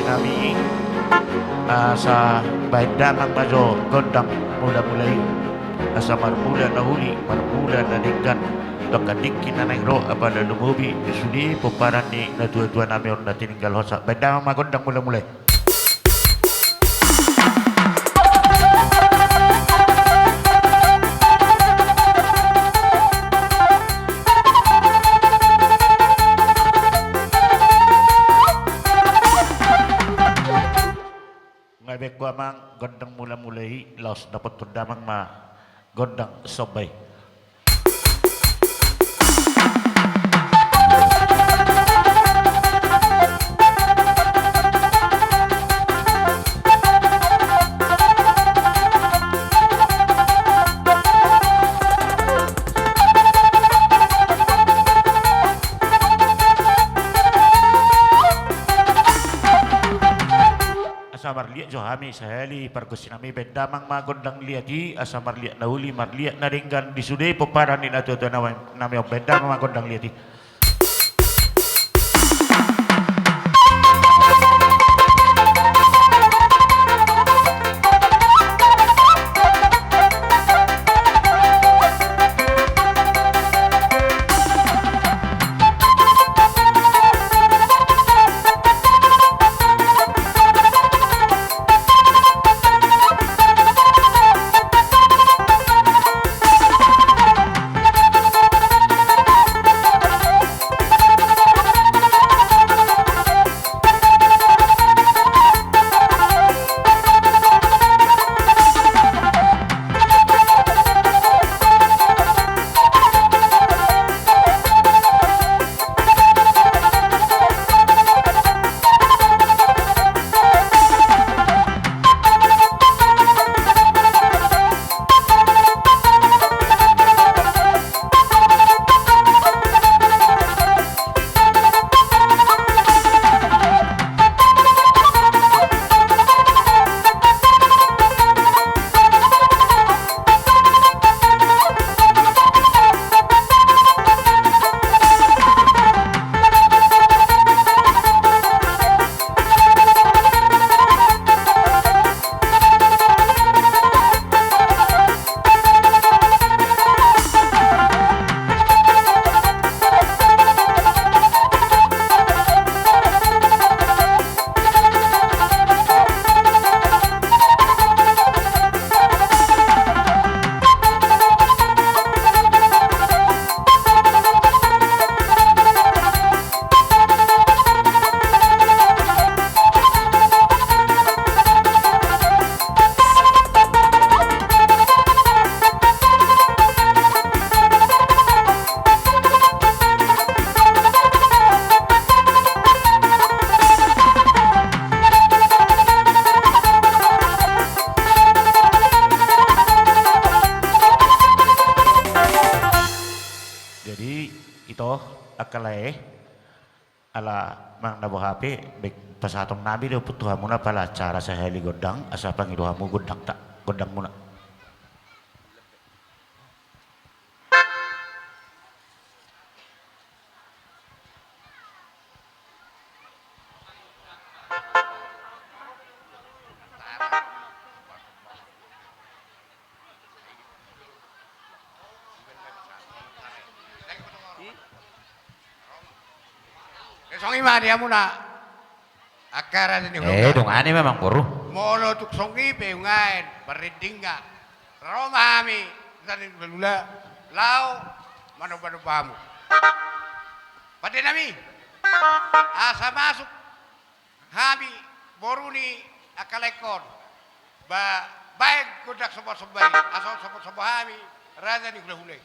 Kami sa baik damang majo gondang mula-mulai asa marmula na huli marmula na dinggan dokadikin na nangro apa na lumubi sudi puparan ni na dua-dua nami or na tininggal hosa baik damang magondang mula-mulai. Ngabe ko amang gondang mula-mulai laos dapat tundamang ma gondang sobay. Asamar liat jo hami sahali pargosi nami bendamang magondang liati asamar liat nauli mar liat naringgan di sude peparan ni natu tu nami bendamang magondang liati. Akalai ala mang nabo hape bek pasatong nabi do putuha muna pala cara sahali gondang asa pangiduhamu gondang tak gondang muna. Song ima dia muna. Akara ni Dong ani memang buru. Mono tuk songi pe ngain perindinga. Roma mi tadi belula lau mano padu pamu. Pada nami asa masuk hami boruni akalekon. Baik kudak sobat-sobat asal sobat-sobat hami raja ni hule-hule.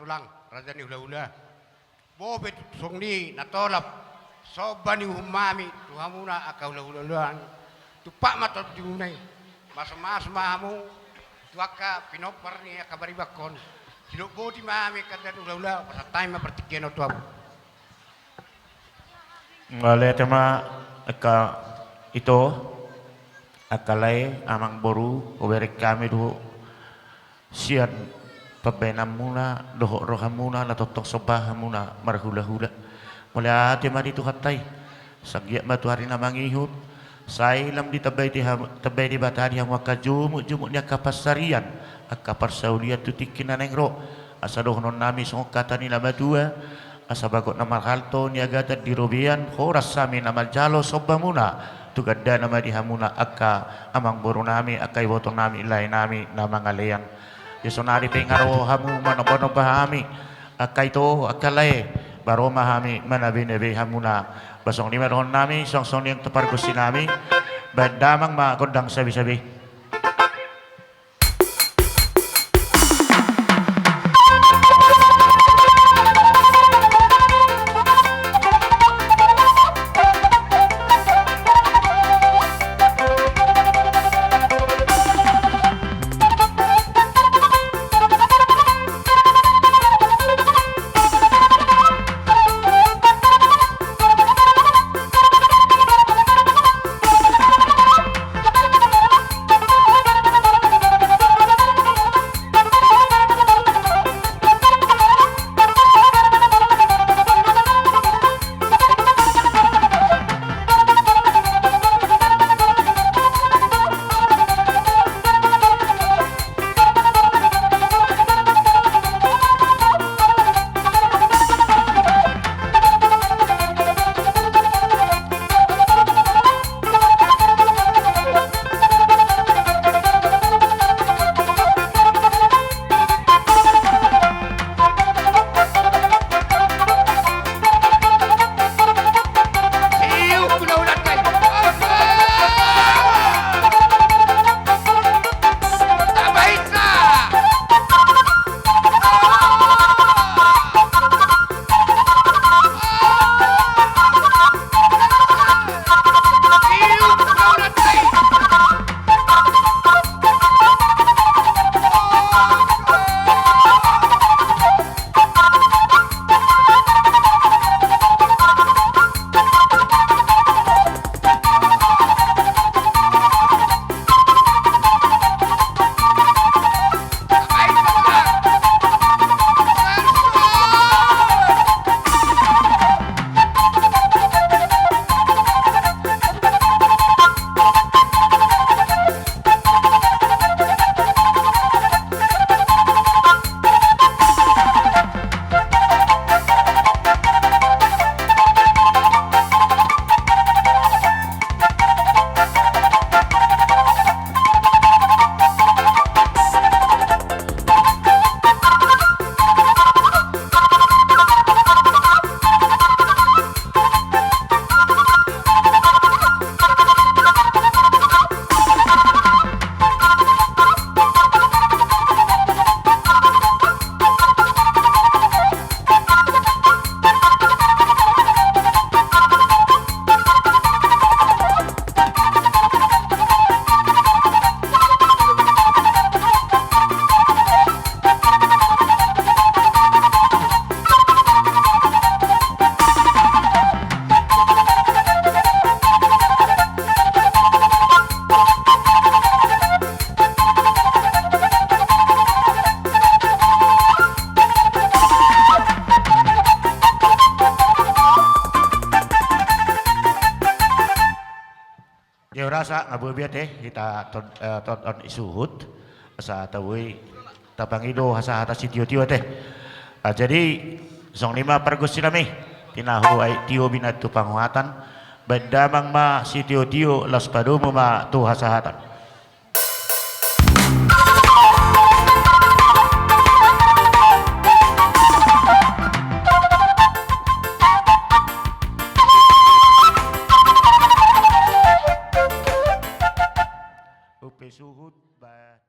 tulang raja ni hula-hula. Bobet song ni natolap. Soba ni humami tuhamuna aka hula-hula. Tupak matot junay. Mas-mas mahamu. Tuaka pinopar ni aka baribakon. Sinuboti mami kada hula-hula. Pasatay mapertikyan o tuamu. Oleh tema ito akalay amang boru uberik kami duho sian pabenam muna doho roham muna natotok sobah muna marhula-hula mula tema dito hatay sagya matuhari na mangihut say lam tabay di batari ang wakajumuk niya kapasarian at kaparsaulian tutikin na nengro asa dohonon nami sungkatan nila madua asa bagot na marhalto niya gatat di robian horas sami na maljalo sobah muna tugadda nama dihamuna akka amang buru nami akay botong nami ilay nami na mga layang yusonari pengaro hamu manobono bahami akay to akalay baro mahami manabinebe hamuna basong lima doon nami song yang tepargusi nami bandamang makondang sabi-sabi. Yo rasa ngabubiat kita tonton isuhut asa tawi tapangido hasa hata si tio teh. Jadi song lima pergusi nami tinahu ay tio binatu panguatan bandamang ma si tio las padumu ma tu hasahatan. Upe suhut ba